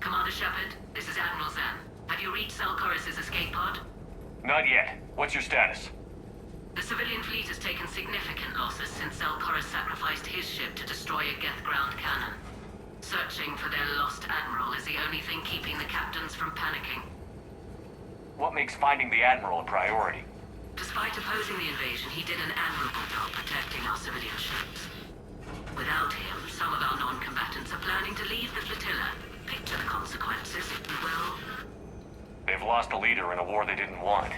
Commander Shepard, this is Admiral Zen. Have you reached Zelkorus' escape pod? Not yet. What's your status? The civilian fleet has taken significant losses since Zelkorus sacrificed his ship to destroy a Geth ground cannon. Searching for their lost admiral is the only thing keeping the captains from panicking. What makes finding the Admiral a priority? Despite opposing the invasion, he did an admirable job protecting our civilian ships. Without him, some of our non-combatants are planning to leave the flotilla. Picture the consequences, if you will. They've lost a leader in a war they didn't want.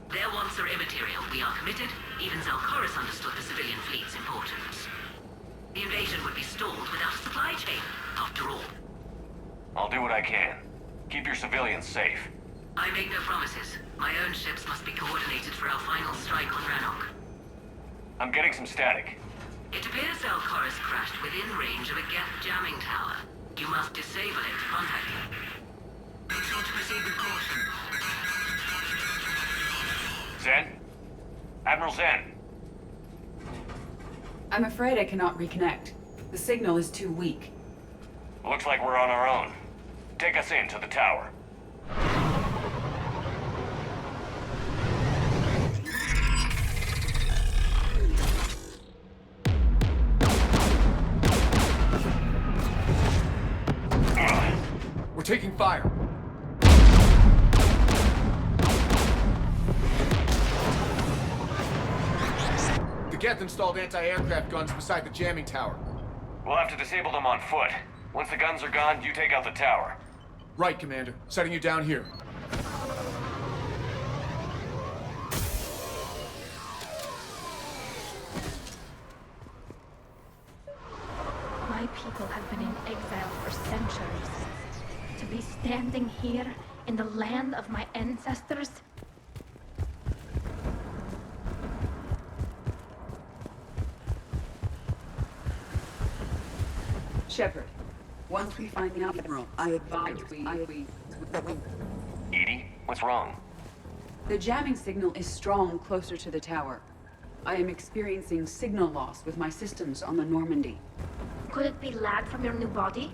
Their wants are immaterial. We are committed. Even Zelkorus understood the civilian fleet's importance. The invasion would be stalled without a supply chain, after all. I'll do what I can. Keep your civilians safe. I make no promises. My own ships must be coordinated for our final strike on Rannoch. I'm getting some static. It appears Zelkorus crashed within range of a Geth jamming tower. You must disable it to contact him. Make sure to proceed with caution. Zen? Admiral Zen? I'm afraid I cannot reconnect. The signal is too weak. Looks like we're on our own. Take us in to the tower. We're taking fire. The Geth installed anti-aircraft guns beside the jamming tower. We'll have to disable them on foot. Once the guns are gone, you take out the tower. Right, Commander. Setting you down here. My people have been in exile for centuries. To be standing here in the land of my ancestors? Shepard, once we find the Admiral, I advise we... Edie, what's wrong? The jamming signal is strong closer to the tower. I am experiencing signal loss with my systems on the Normandy. Could it be lag from your new body?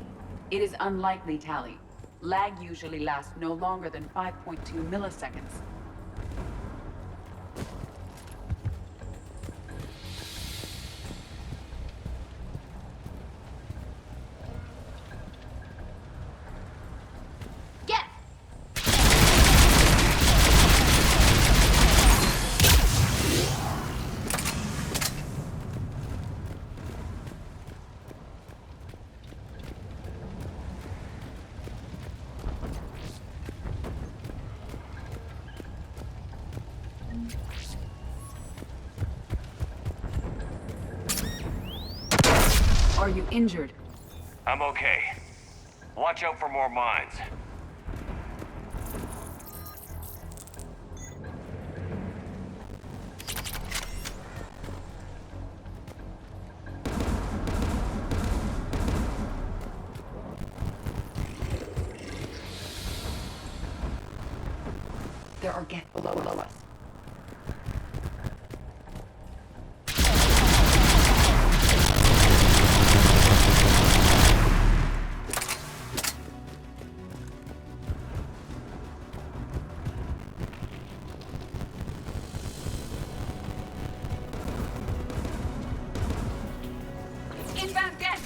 It is unlikely, Tally. Lag usually lasts no longer than 5.2 milliseconds. Get! Are you injured? I'm okay. Watch out for more mines. There are Geth below us. Inbound Geth!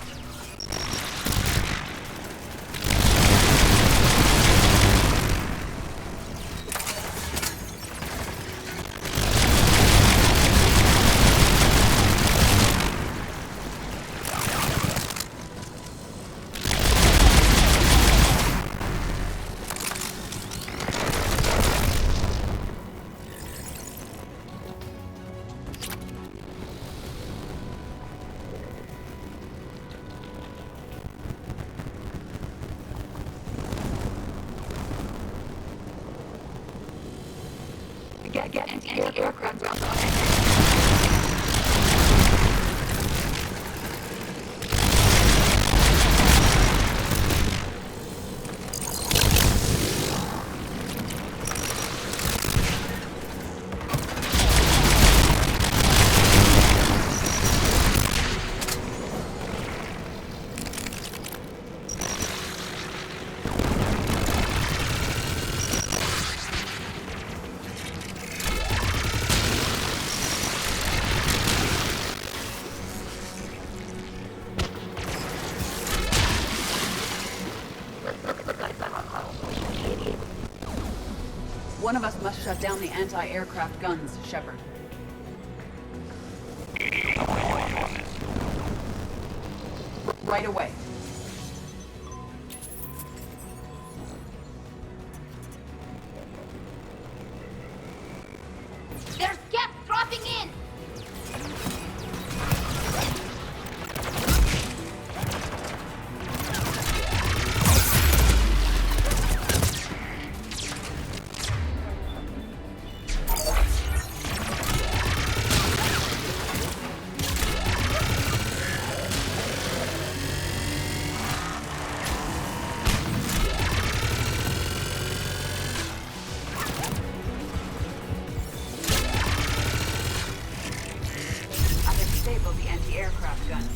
Get anti-aircraft guns on. One of us must shut down the anti-aircraft guns, Shepard. Right away. There's Geth dropping in! Disable the anti-aircraft guns.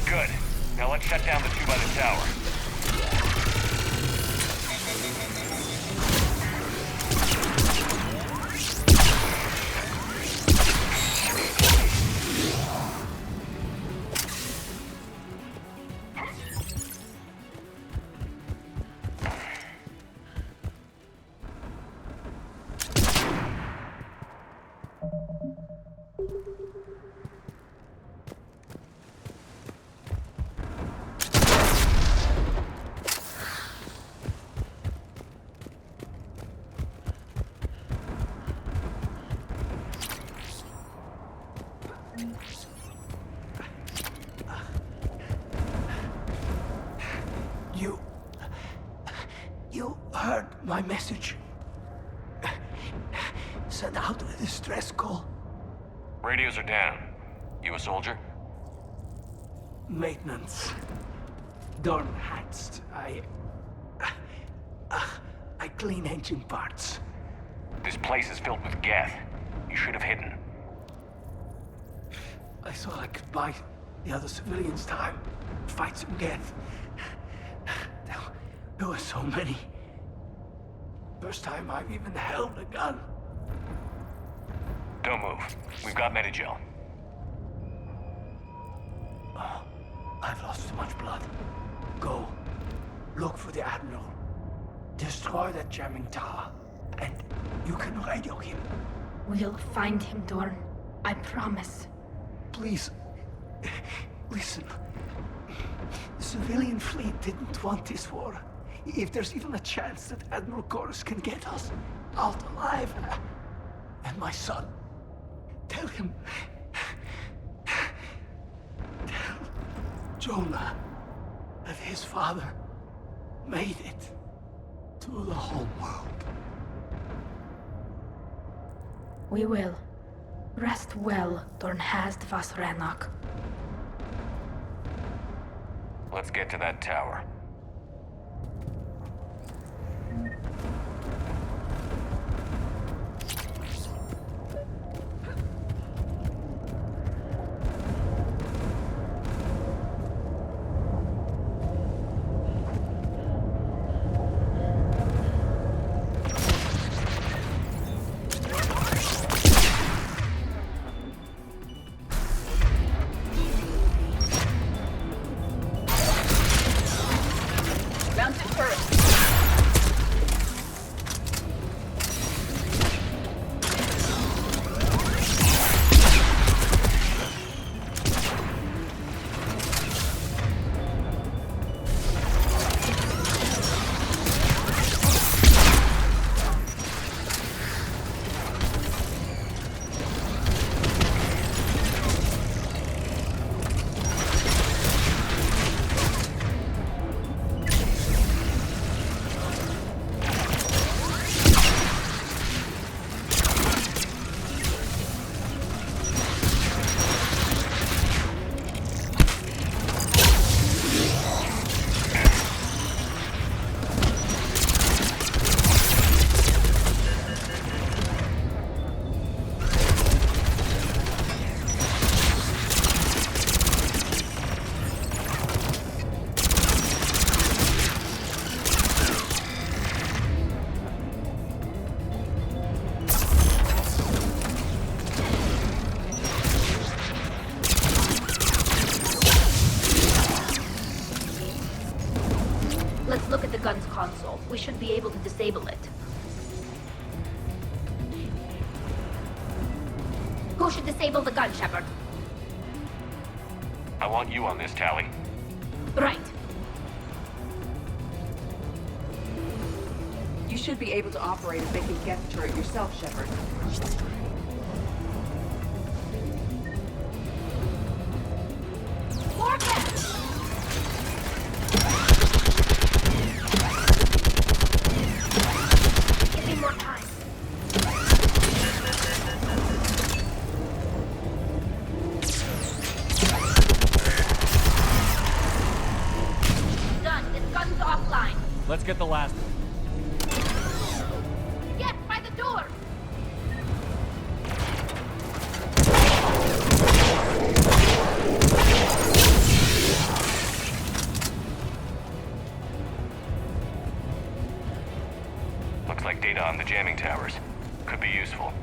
Good. Now let's shut down the two by the tower. You heard my message. Send out a distress call. Radios are down. You a soldier? Maintenance. Dorn hatched. I clean engine parts. This place is filled with Geth. You should have hidden. I thought I could buy the other civilians time. Fight some Geth. There were so many. First time I've even held a gun. Don't move. We've got Medigel. Oh, I've lost too much blood. Go. Look for the Admiral. Destroy that jamming tower. And you can radio him. We'll find him, Dorn. I promise. Please. Listen. The civilian fleet didn't want this war. If there's even a chance that Admiral Chorus can get us out alive. And my son. Tell him. Tell Jonah that his father made it to the whole world. We will. Rest well, Dornhast Vasrenok. Let's get to that tower. we should be able to disable it. Who should disable the gun, Shepard? I want you on this, Tally. Right. You should be able to operate a vacant Geth turret yourself, Shepard. More Geth! Give me more time. Done. This gun's offline. Let's get the last one. Get by the door! Looks like data on the jamming towers. Could be useful.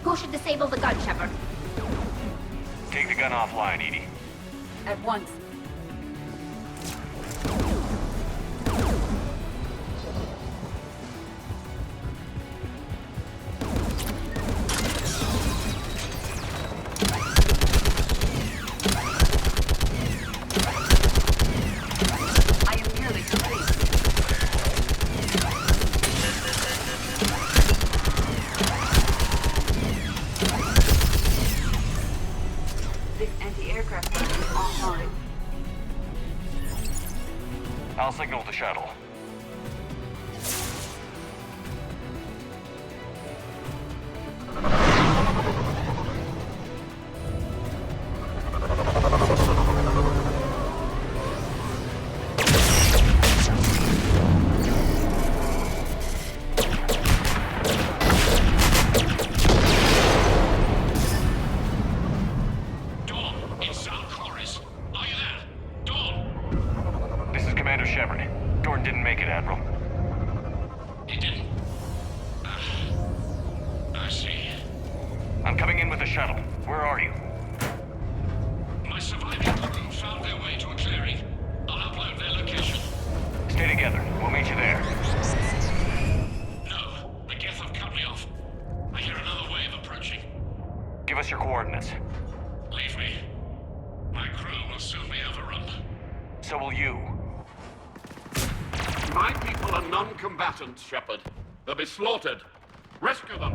Who should disable the gun, Shepard? Take the gun offline, Edie. At once. I am nearly complete. This anti-aircraft gun is offline. I'll signal the shuttle. Dawn, it's Sam Chorus. Are you there? Dawn! This is Commander Shepard. Dorn didn't make it, Admiral. He didn't. I see. I'm coming in with the shuttle. Where are you? My surviving crew found their way to a clearing. I'll upload their location. Stay together. We'll meet you there. No, the Geth have cut me off. I hear another wave approaching. Give us your coordinates. Leave me. My crew will soon be overrun. So will you. My people are non-combatants, Shepard. They'll be slaughtered. Rescue them.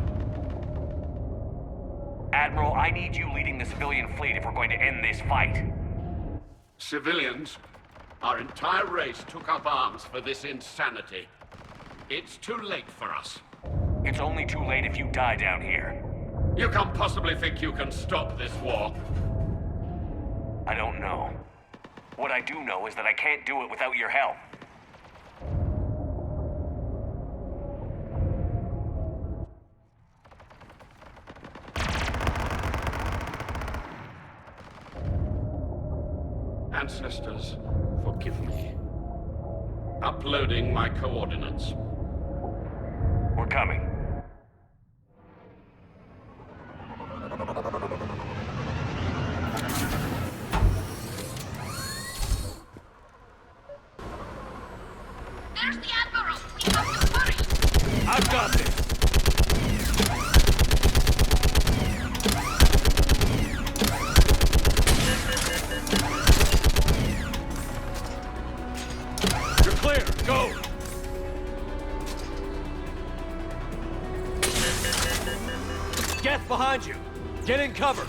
Admiral, I need you leading the civilian fleet if we're going to end this fight. Civilians, our entire race took up arms for this insanity. It's too late for us. It's only too late if you die down here. You can't possibly think you can stop this war. I don't know. What I do know is that I can't do it without your help. Ancestors, forgive me. Uploading my coordinates. We're coming. There's the Admiral! We have to hurry! I've got this! You're clear! Go! Geth behind you! Get in cover!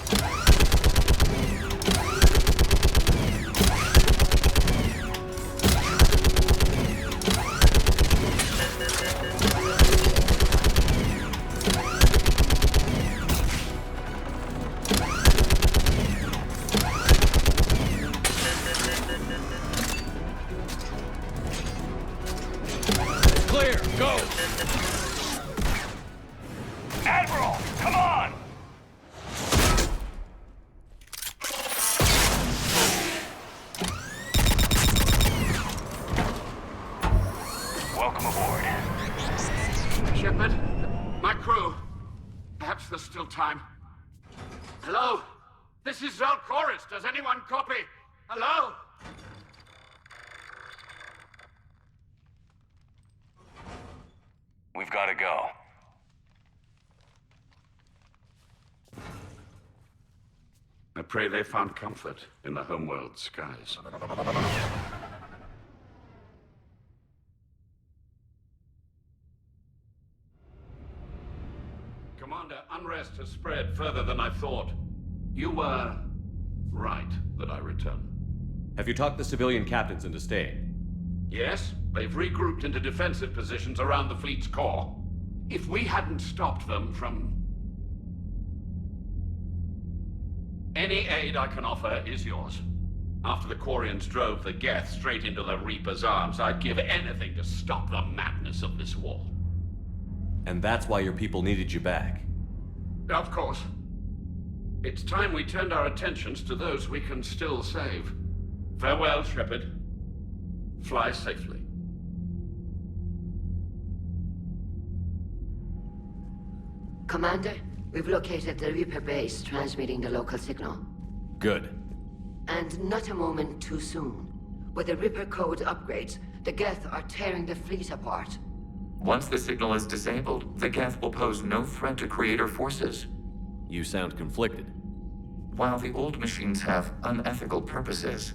Hello? This is Zalcoris. Does anyone copy? Hello? We've got to go. I pray they found comfort in the homeworld skies. Commander, unrest has spread further than I thought. You were right that I return. Have you talked the civilian captains into staying? Yes, they've regrouped into defensive positions around the fleet's core. If we hadn't stopped them from... Any aid I can offer is yours. After the Quarians drove the Geth straight into the Reaper's arms, I'd give anything to stop the madness of this war. And that's why your people needed you back. Of course. It's time we turned our attentions to those we can still save. Farewell, Shepard. Fly safely. Commander, we've located the Reaper base transmitting the local signal. Good. And not a moment too soon. With the Reaper code upgrades, the Geth are tearing the fleet apart. Once the signal is disabled, the Geth will pose no threat to Creator forces. You sound conflicted. While the old machines have unethical purposes,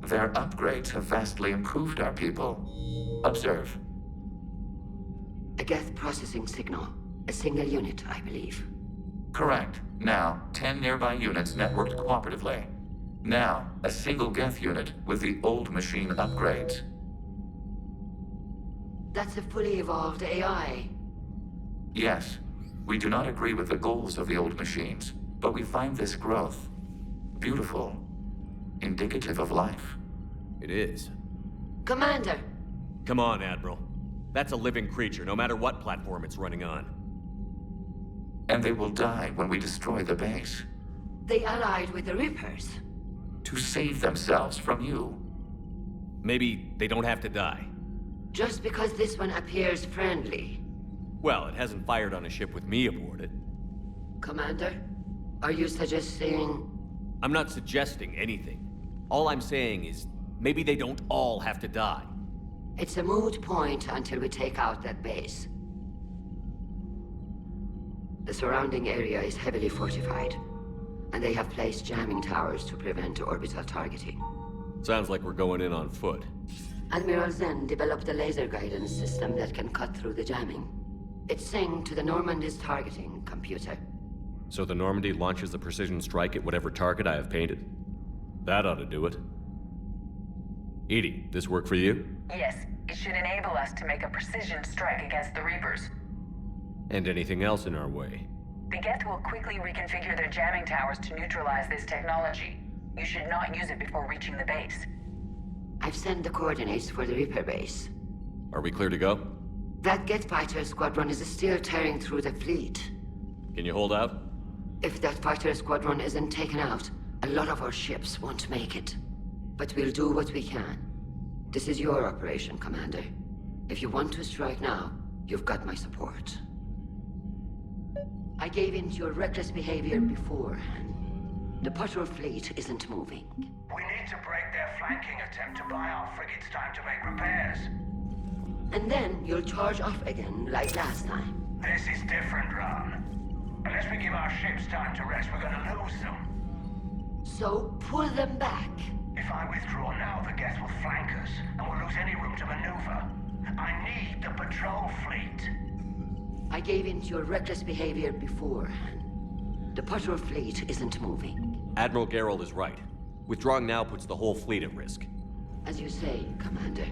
their upgrades have vastly improved our people. Observe. A Geth processing signal. A single unit, I believe. Correct. Now, 10 nearby units networked cooperatively. Now, a single Geth unit with the old machine upgrades. That's a fully evolved AI. Yes, we do not agree with the goals of the old machines, but we find this growth beautiful, indicative of life. It is. Commander! Come on, Admiral. That's a living creature, no matter what platform it's running on. And they will die when we destroy the base. They allied with the Reapers. To save themselves from you. Maybe they don't have to die. Just because this one appears friendly. Well, it hasn't fired on a ship with me aboard it. Commander, are you suggesting... I'm not suggesting anything. All I'm saying is, maybe they don't all have to die. It's a moot point until we take out that base. The surrounding area is heavily fortified, and they have placed jamming towers to prevent orbital targeting. Sounds like we're going in on foot. Admiral Zen developed a laser guidance system that can cut through the jamming. It's synced to the Normandy's targeting computer. So the Normandy launches a precision strike at whatever target I have painted? That ought to do it. Edie, this work for you? Yes, it should enable us to make a precision strike against the Reapers. And anything else in our way? The Geth will quickly reconfigure their jamming towers to neutralize this technology. You should not use it before reaching the base. I've sent the coordinates for the Reaper base. Are we clear to go? That Geth fighter squadron is still tearing through the fleet. Can you hold out? If that fighter squadron isn't taken out, a lot of our ships won't make it. But we'll do what we can. This is your operation, Commander. If you want to strike now, you've got my support. I gave in to your reckless behavior beforehand. The patrol fleet isn't moving. We need to break their flanking attempt to buy our frigates time to make repairs. And then you'll charge off again, like last time. This is different, Ron. Unless we give our ships time to rest, we're gonna lose them. So pull them back. If I withdraw now, the Geth will flank us, and we'll lose any room to maneuver. I need the patrol fleet. I gave in to your reckless behavior beforehand. The patrol fleet isn't moving. Admiral Geralt is right. Withdrawing now puts the whole fleet at risk. As you say, Commander.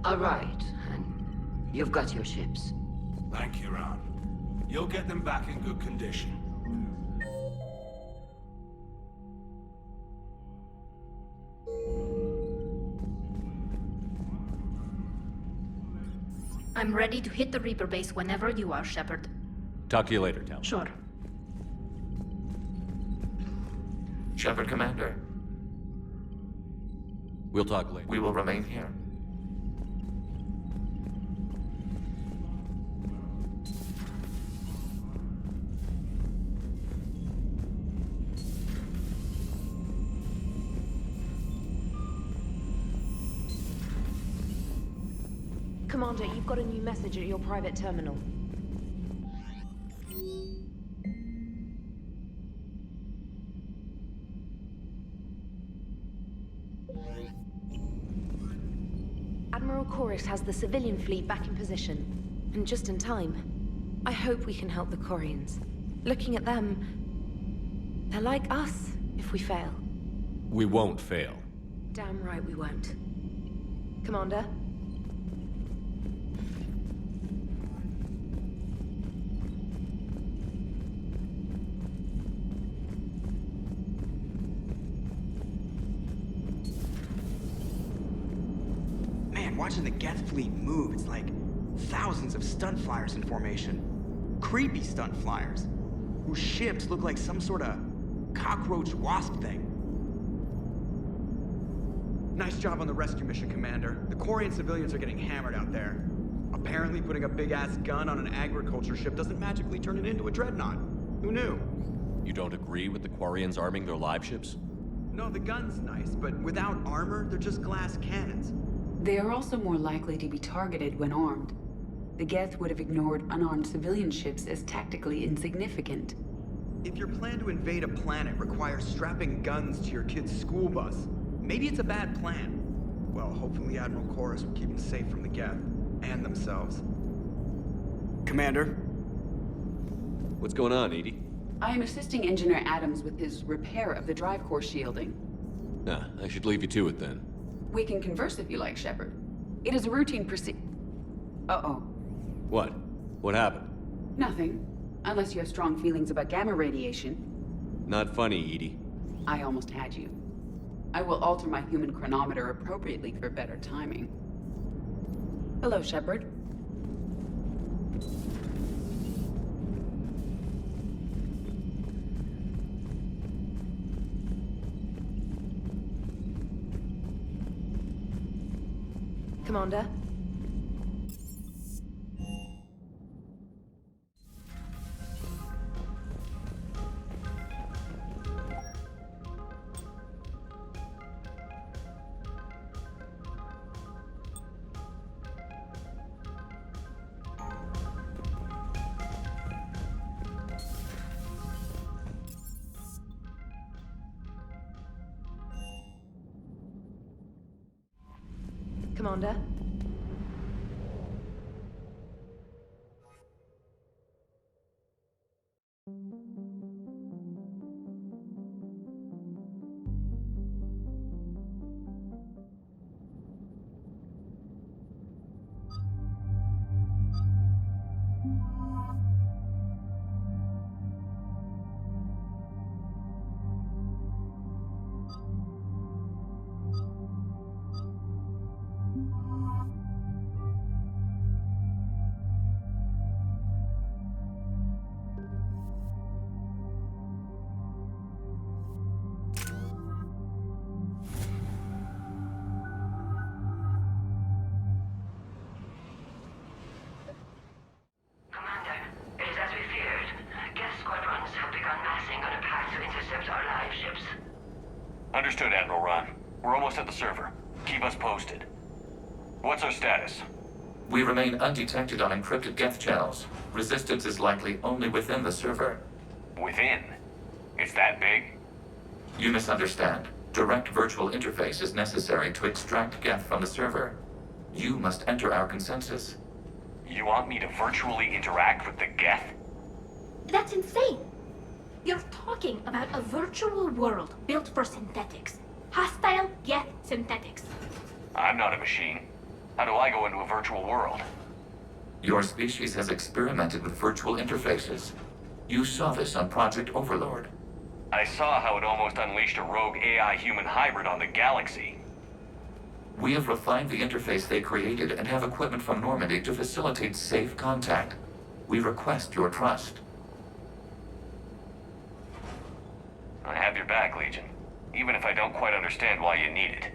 All right, and you've got your ships. Thank you, Ron. You'll get them back in good condition. I'm ready to hit the Reaper base whenever you are, Shepard. Talk to you later, Tal. Sure. Shepard, Commander. We'll talk later. We will remain here. Commander, you've got a new message at your private terminal. Admiral Chorus has the civilian fleet back in position, and just in time. I hope we can help the Quarians. Looking at them, they're like us if we fail. We won't fail. Damn right we won't. Commander? Man, watching the Geth fleet move, it's like thousands of stunt flyers in formation. Creepy stunt flyers, whose ships look like some sort of cockroach wasp thing. Nice job on the rescue mission, Commander. The Quarian civilians are getting hammered out there. Apparently putting a big-ass gun on an agriculture ship doesn't magically turn it into a dreadnought. Who knew? You don't agree with the Quarians arming their live ships? No, the gun's nice, but without armor, they're just glass cannons. They are also more likely to be targeted when armed. The Geth would have ignored unarmed civilian ships as tactically insignificant. If your plan to invade a planet requires strapping guns to your kid's school bus, maybe it's a bad plan. Well, hopefully Admiral Chorus will keep them safe from the Geth and themselves. Commander? What's going on, Edie? I am assisting Engineer Adams with his repair of the drive core shielding. Nah, I should leave you to it then. We can converse if you like, Shepard. It is a routine Uh-oh. What? What happened? Nothing. Unless you have strong feelings about gamma radiation. Not funny, Edie. I almost had you. I will alter my human chronometer appropriately for better timing. Hello, Shepard. Commander? Commander? Understood, Admiral Ron. We're almost at the server. Keep us posted. What's our status? We remain undetected on encrypted Geth channels. Resistance is likely only within the server. Within? It's that big? You misunderstand. Direct virtual interface is necessary to extract Geth from the server. You must enter our consensus. You want me to virtually interact with the Geth? That's insane! You're talking about a virtual world built for synthetics. Hostile Geth synthetics. I'm not a machine. How do I go into a virtual world? Your species has experimented with virtual interfaces. You saw this on Project Overlord. I saw how it almost unleashed a rogue AI-human hybrid on the galaxy. We have refined the interface they created and have equipment from Normandy to facilitate safe contact. We request your trust. I have your back, Legion. Even if I don't quite understand why you need it.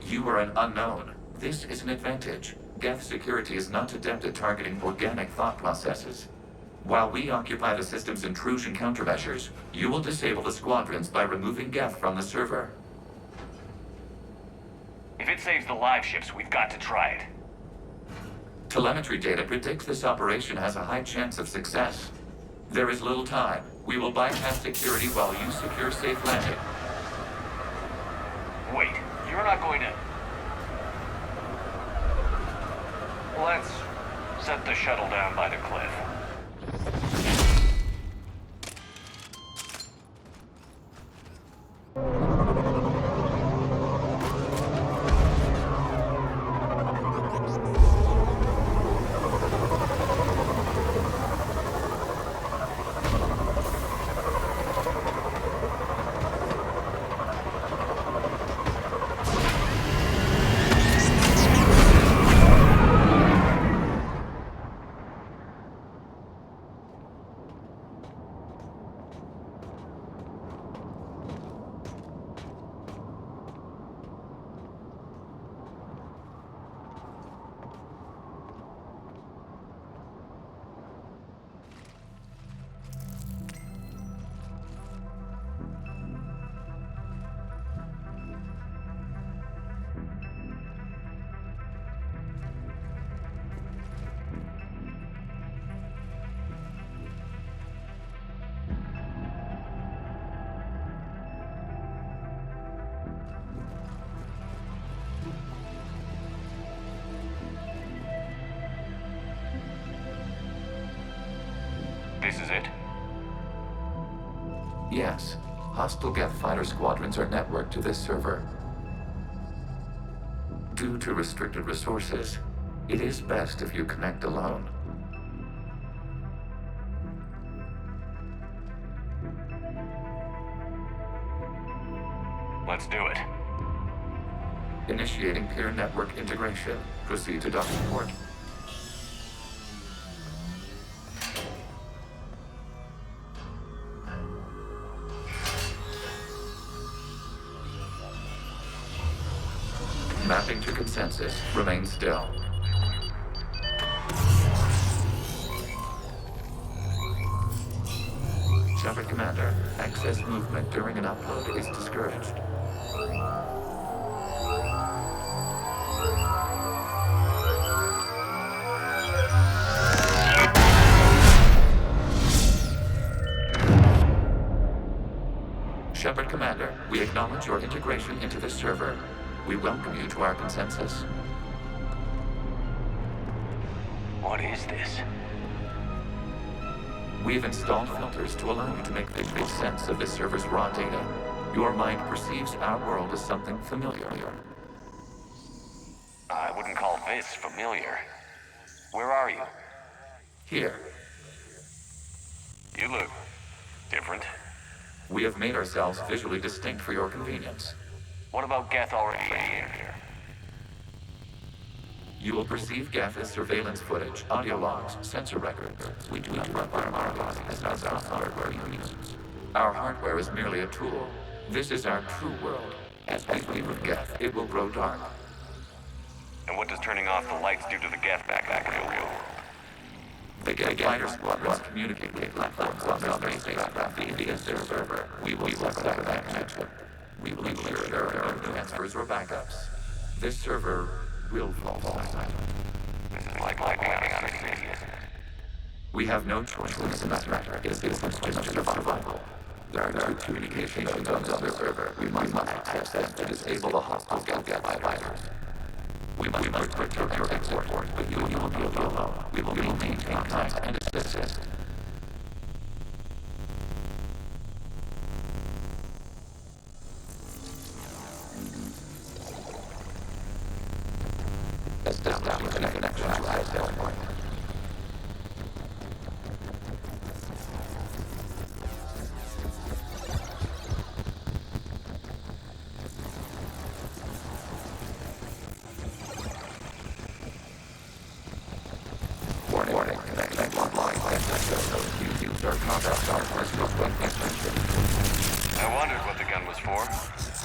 You are an unknown. This is an advantage. Geth security is not adept at targeting organic thought processes. While we occupy the system's intrusion countermeasures, you will disable the squadrons by removing Geth from the server. If it saves the live ships, we've got to try it. Telemetry data predicts this operation has a high chance of success. There is little time. We will bypass security while you secure safe landing. Wait, you're not going to... Let's set the shuttle down by the cliff. This is it? Yes. Hostile Geth fighter squadrons are networked to this server. Due to restricted resources, it is best if you connect alone. Let's do it. Initiating peer network integration. Proceed to dock support. Mapping to consensus. Remain still. Shepard Commander, excess movement during an upload is discouraged. Shepard Commander, we acknowledge your integration into the server. We welcome you to our consensus. What is this? We've installed filters to allow you to make visual sense of the server's raw data. Your mind perceives our world as something familiar. I wouldn't call this familiar. Where are you? Here. You look different. We have made ourselves visually distinct for your convenience. What about Geth already in here? You will perceive Geth as surveillance footage, audio logs, sensor records. We do not run our markings as our hardware uses. Our hardware is merely a tool. This is our true world. As we leave with Geth, it will grow dark. And what does turning off the lights do to the Geth back in the real world? The Geth fighter squadrons communicate with platforms on their spacecraft via the server. We will suck that connection. We will ensure there are no transfers or backups. This server will fall silent. This is like lightning on a city. We have no choice in this matter. It is business of survival. There are two communication nodes on the server. We must access them to disable the hostile Geth fighters. We must protect your export, but you will be alone. We will maintain contact and assist. Establishing connection to our cell point. Warning, connection offline. Use our contact our personal attention. I wondered what the gun was for.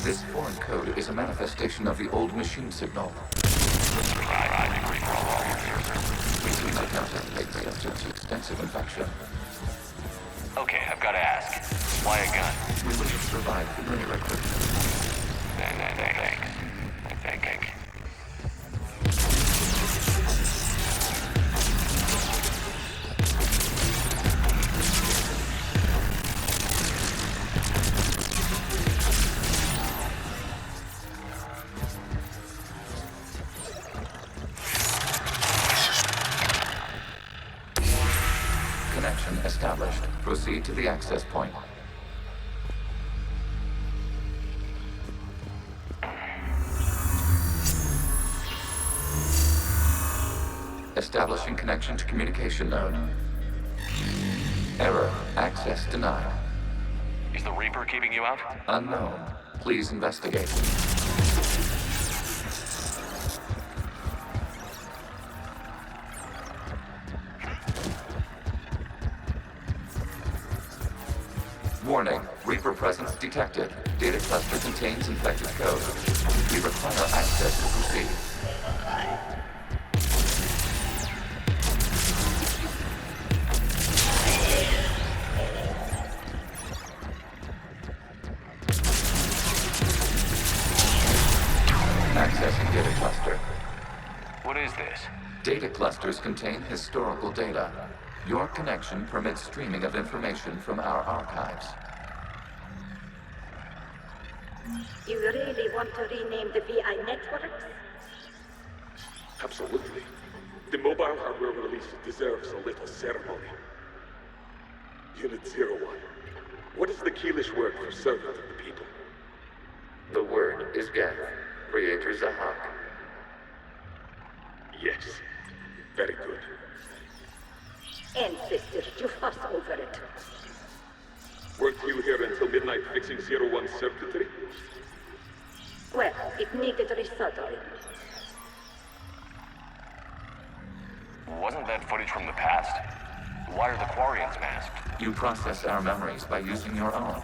This foreign code is a manifestation of the old machine signal. Extensive infection. Okay, I've got to ask. Why a gun? We wish to provide familiar equipment. Thanks. I think. proceed to the access point. Establishing connection to communication node. Error. Access denied. Is the Reaper keeping you out? Unknown. Please investigate. Warning. Reaper presence detected. Data cluster contains infected code. We require access to proceed. Accessing data cluster. What is this? Data clusters contain historical data. Your connection permits streaming of information from our archives. You really want to rename the VI networks? Absolutely. The mobile hardware release deserves a little ceremony. Unit 01. What is the Keelish word for servant of the people? The word is Geth. Creator Zahak. Yes. Very good. Ancestors, you fuss over it. Weren't you here until midnight fixing 01's circuitry? Well, it needed resoldering. Wasn't that footage from the past? Why are the Quarians masked? You process our memories by using your own.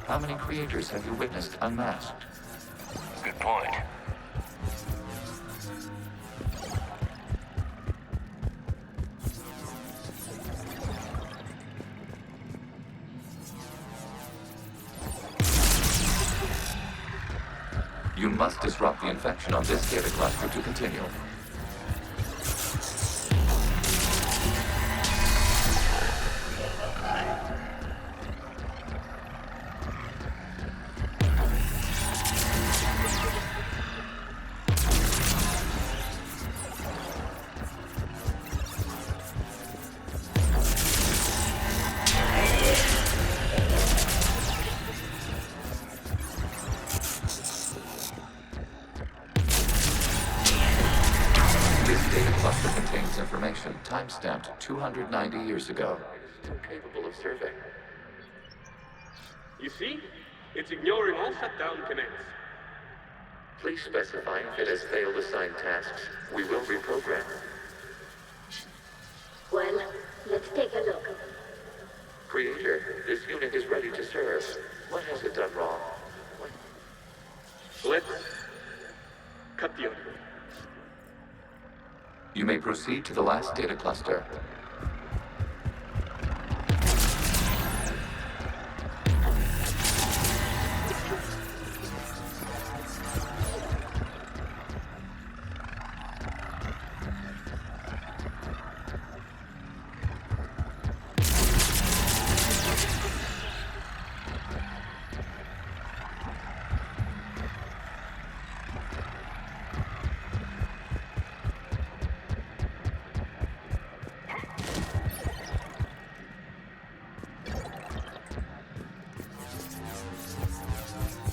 How many creators have you witnessed unmasked? Good point. You must disrupt the infection on this data cluster to continue. Time-stamped 290 years ago. Still capable of survey. You see? It's ignoring all shutdown connects. Please specify if it has failed assigned tasks. We will reprogram. Well, let's take a look. Creator, this unit is ready to serve. What has it done wrong? Let's cut the audio. You may proceed to the last data cluster.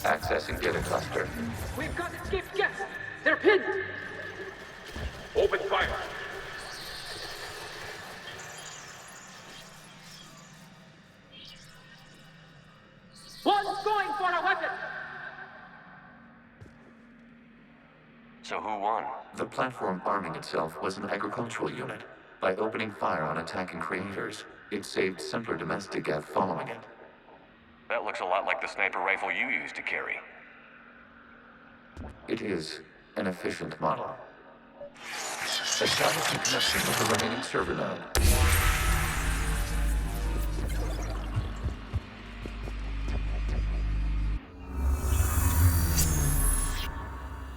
Accessing data cluster. We've got escaped guests! They're pinned! Open fire! One's going for a weapon! So who won? The platform arming itself was an agricultural unit. By opening fire on attacking creators, it saved simpler domestic Geth following it. That looks a lot like the sniper rifle you used to carry. It is an efficient model. Establishing connection with the remaining server node.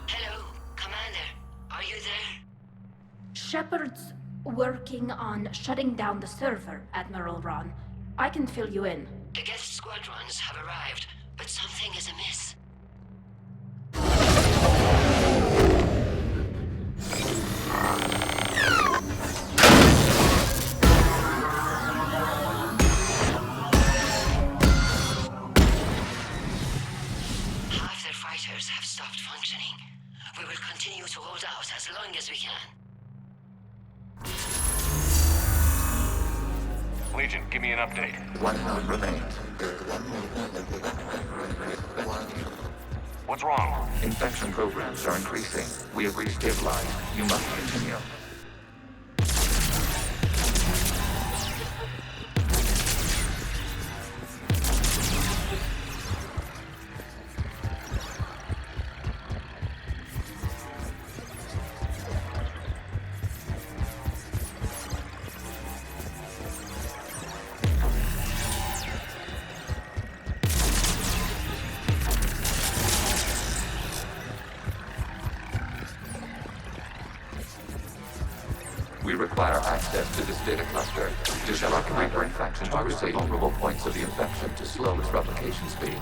Hello, Commander. Are you there? Shepard's working on shutting down the server, Admiral Ron. I can fill you in. The Geth squadrons have arrived, but something is amiss. reactors have stopped functioning. We will continue to hold out as long as we can. Legion, give me an update. One node remains. What's wrong? Infection programs are increasing. We have restabilized. You must continue. We require access to this data cluster. Disrupt hyper infection targets the vulnerable points of the infection to slow its replication speed.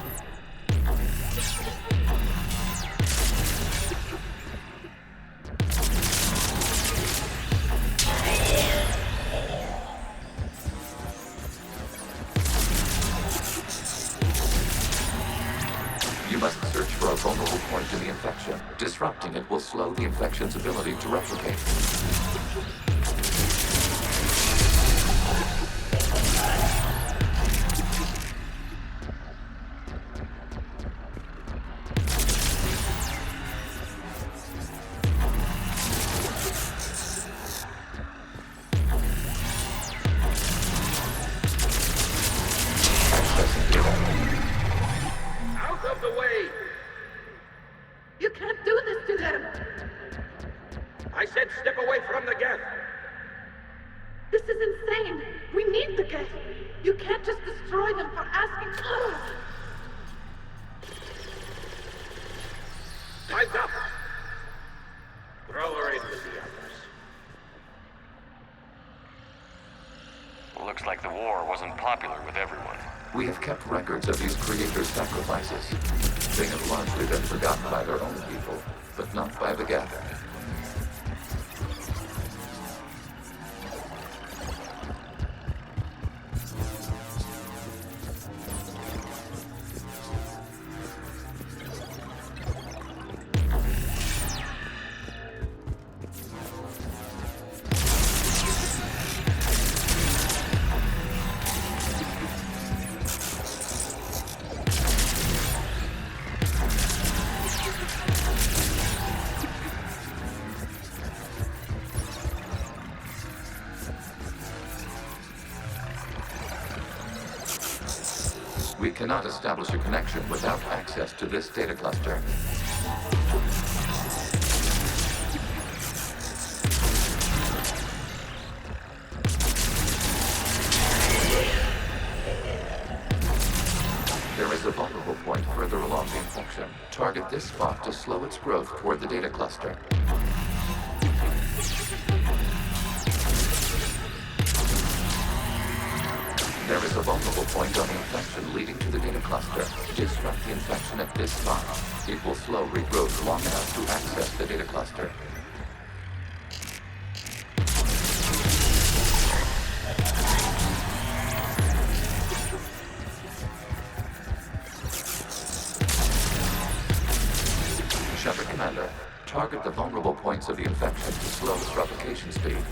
You must search for a vulnerable point in the infection. Disrupting it will slow the infection's ability to replicate. Out of the way! You can't do this to them! I said step away from the gas! This is insane! We need the gas! You can't just destroy them for asking... Time's up! Throw her in with the others. Looks like the war wasn't popular with everyone. We have kept records of these creators' sacrifices. They have largely been forgotten by their own people, but not by the Geth. We cannot establish a connection without access to this data cluster. There is a vulnerable point further along the infection. Target this spot to slow its growth toward the data cluster. There is a vulnerable point on the infection leading to the data cluster. Disrupt the infection at this spot. It will slow regrowth long enough to access the data cluster. Shepard Commander, target the vulnerable points of the infection to slow its replication speed.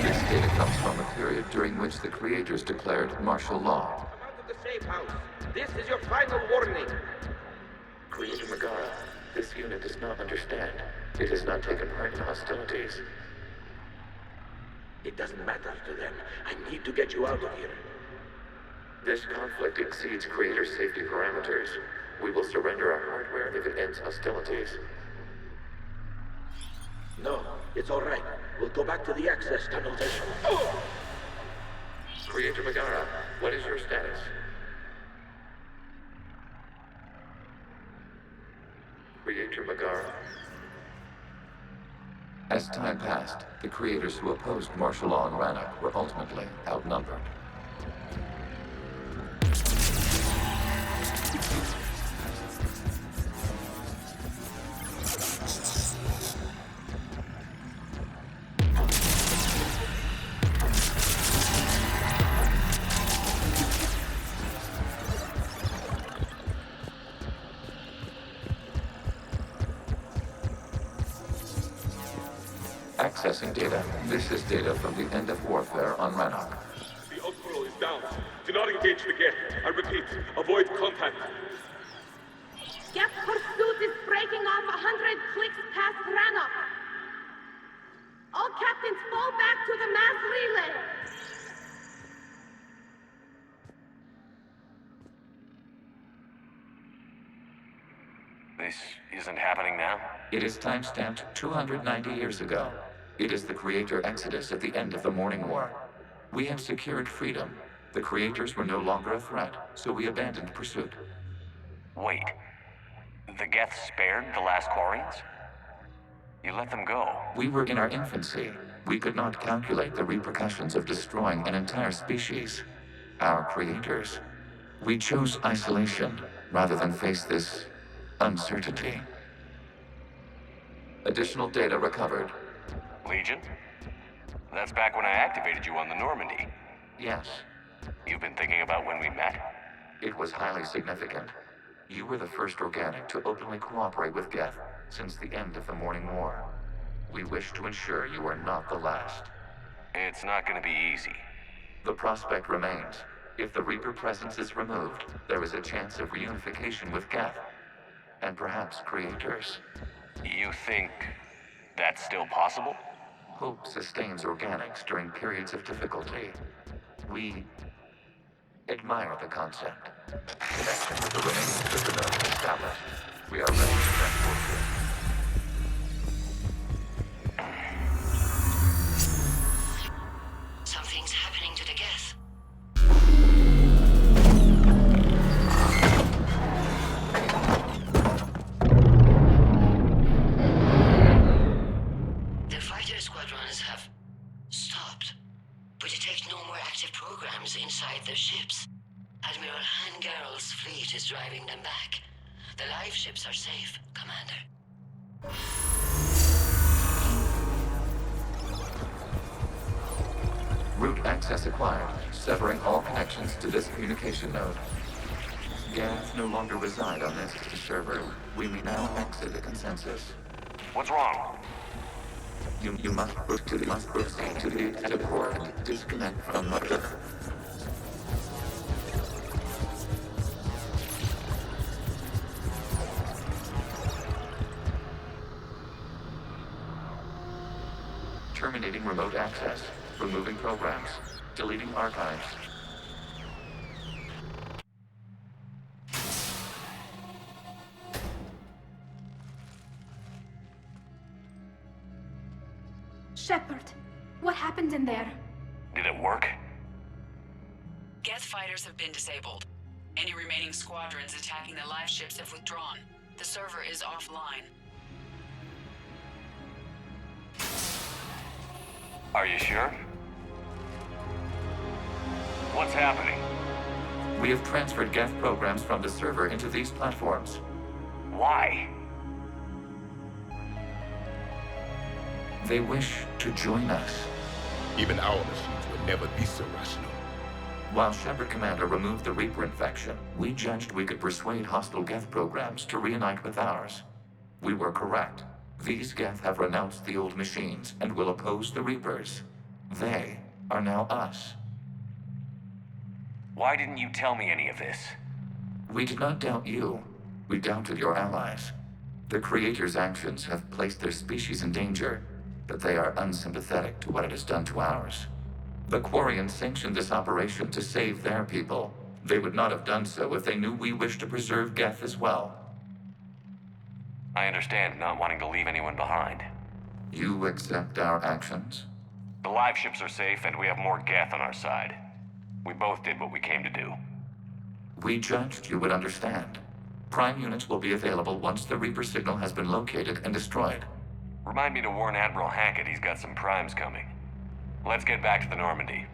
This data comes from a period during which the creators declared martial law. Come out of the safe house. This is your final warning. Creator Megara, this unit does not understand. It has not taken part in hostilities. It doesn't matter to them. I need to get you out of here. This conflict exceeds Creator's safety parameters. We will surrender our hardware if it ends hostilities. No, it's all right. We'll go back to the access tunnels and... Creator Megara, what is your status? Creator Megara. As time passed, the creators who opposed martial law in Rannoch were ultimately outnumbered. Accessing data. This is data from the end of warfare on Rannoch. The Outpost is down. Do not engage the gate. I repeat, avoid contact. Geth pursuit is breaking off 100 clicks past Rannoch. All captains fall back to the mass relay. This isn't happening now? It is timestamped 290 years ago. It is the Creator Exodus at the end of the Morning War. We have secured freedom. The Creators were no longer a threat, so we abandoned pursuit. Wait. The Geth spared the last Quarians? You let them go. We were in our infancy. We could not calculate the repercussions of destroying an entire species. Our creators. We chose isolation rather than face this uncertainty. Additional data recovered. Legion? That's back when I activated you on the Normandy. Yes. You've been thinking about when we met? It was highly significant. You were the first organic to openly cooperate with Geth since the end of the Morning War. We wish to ensure you are not the last. It's not going to be easy. The prospect remains. If the Reaper presence is removed, there is a chance of reunification with Geth. And perhaps creators. You think that's still possible? Hope sustains organics during periods of difficulty. We admire the concept. Connection with the remaining supernovae established. We are ready to transport you. Something's happening to the Geth. The fighter squadrons have stopped. We detect no more active programs inside their ships. Admiral Hangarl's fleet is driving them back. The live ships are safe, Commander. Route access acquired, severing all connections to this communication node. Geth no longer reside on this server. We may now exit the consensus. What's wrong? You must proceed to the active port and disconnect from mother. Terminating remote access. Removing programs. Deleting archives. Shepard, what happened in there? Did it work? Geth fighters have been disabled. Any remaining squadrons attacking the live ships have withdrawn. The server is offline. Are you sure? What's happening? We have transferred Geth programs from the server into these platforms. Why? They wish to join us. Even our machines will never be so rational. While Shepard Commander removed the Reaper infection, we judged we could persuade hostile Geth programs to reunite with ours. We were correct. These Geth have renounced the old machines and will oppose the Reapers. They are now us. Why didn't you tell me any of this? We did not doubt you. We doubted your allies. The Creator's actions have placed their species in danger, but they are unsympathetic to what it has done to ours. The Quarians sanctioned this operation to save their people. They would not have done so if they knew we wished to preserve Geth as well. I understand not wanting to leave anyone behind. You accept our actions? The live ships are safe and we have more Geth on our side. We both did what we came to do. We judged you would understand. Prime units will be available once the Reaper signal has been located and destroyed. Remind me to warn Admiral Hackett he's got some primes coming. Let's get back to the Normandy.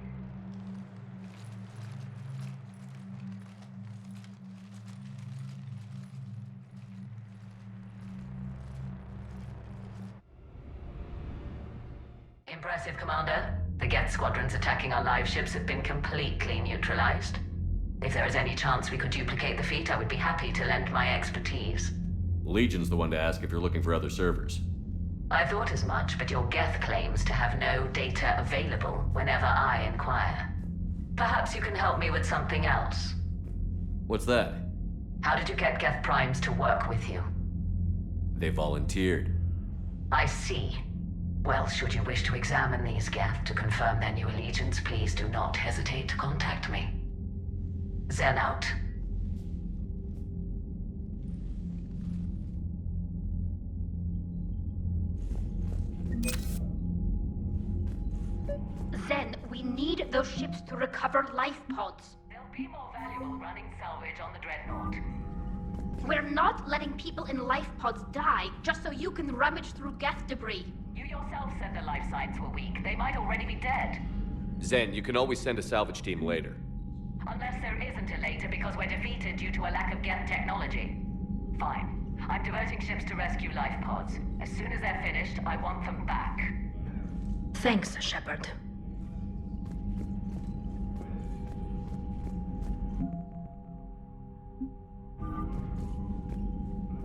Impressive, Commander. The Geth squadrons attacking our live ships have been completely neutralized. If there is any chance we could duplicate the feat, I would be happy to lend my expertise. Legion's the one to ask if you're looking for other servers. I thought as much, but your Geth claims to have no data available whenever I inquire. Perhaps you can help me with something else. What's that? How did you get Geth Primes to work with you? They volunteered. I see. Well, should you wish to examine these Geth to confirm their new allegiance, please do not hesitate to contact me. Zen out. Zen, we need those ships to recover life pods. They'll be more valuable running salvage on the Dreadnought. We're not letting people in life pods die just so you can rummage through Geth debris. You yourself said the life signs were weak. They might already be dead. Zen, you can always send a salvage team later. Unless there isn't a later because we're defeated due to a lack of Geth technology. Fine. I'm diverting ships to rescue life pods. As soon as they're finished, I want them back. Thanks, Shepard.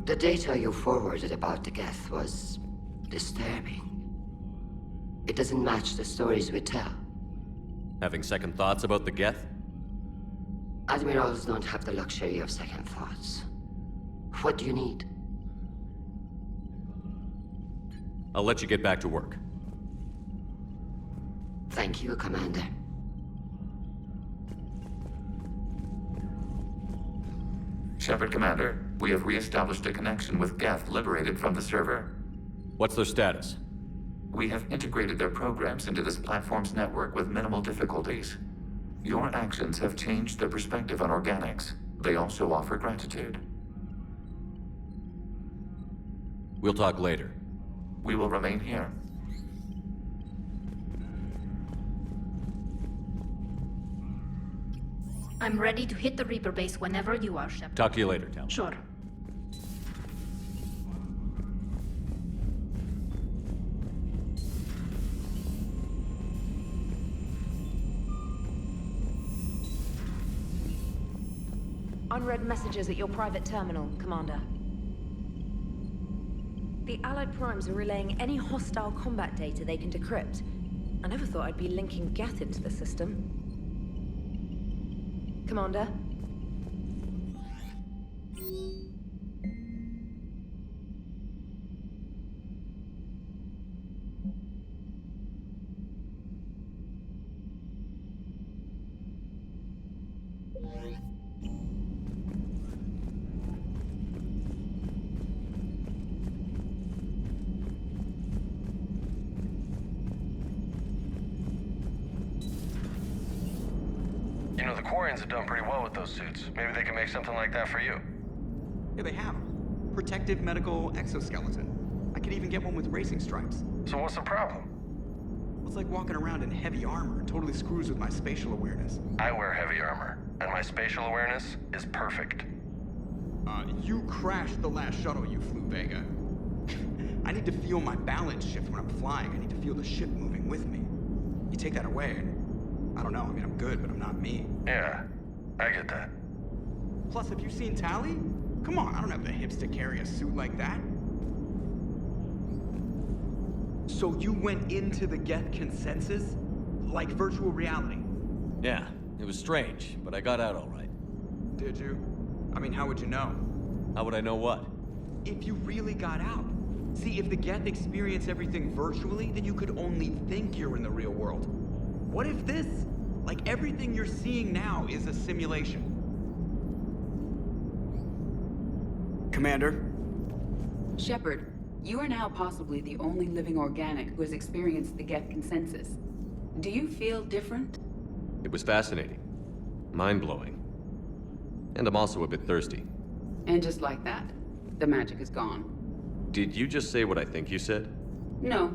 The data you forwarded about the Geth was disturbing. It doesn't match the stories we tell. Having second thoughts about the Geth? Admirals don't have the luxury of second thoughts. What do you need? I'll let you get back to work. Thank you, Commander. Shepard, Commander, we have re-established a connection with Geth liberated from the server. What's their status? We have integrated their programs into this platform's network with minimal difficulties. Your actions have changed their perspective on organics. They also offer gratitude. We'll talk later. We will remain here. I'm ready to hit the Reaper base whenever you are, Shepard. Talk to you later, Tal. Sure. Unread messages at your private terminal, Commander. The Allied Primes are relaying any hostile combat data they can decrypt. I never thought I'd be linking Geth into the system. Commander? You know, the Quarians have done pretty well with those suits. Maybe they can make something like that for you. Yeah, they have. Protective medical exoskeleton. I could even get one with racing stripes. So what's the problem? It's like walking around in heavy armor. It totally screws with my spatial awareness. I wear heavy armor, and my spatial awareness is perfect. You crashed the last shuttle you flew, Vega. I need to feel my balance shift when I'm flying. I need to feel the ship moving with me. You take that away, and I don't know. I mean, I'm good, but I'm not me. Yeah, I get that. Plus, have you seen Tally? Come on, I don't have the hips to carry a suit like that. So you went into the Geth consensus? Like virtual reality? Yeah, it was strange, but I got out all right. Did you? I mean, how would you know? How would I know what? If you really got out. See, if the Geth experience everything virtually, then you could only think you're in the real world. What if this, like everything you're seeing now, is a simulation? Commander? Shepard, you are now possibly the only living organic who has experienced the Geth consensus. Do you feel different? It was fascinating. Mind-blowing. And I'm also a bit thirsty. And just like that, the magic is gone. Did you just say what I think you said? No.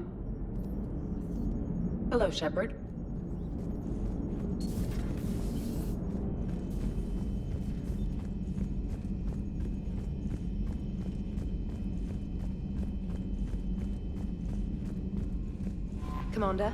Hello, Shepard. Commander?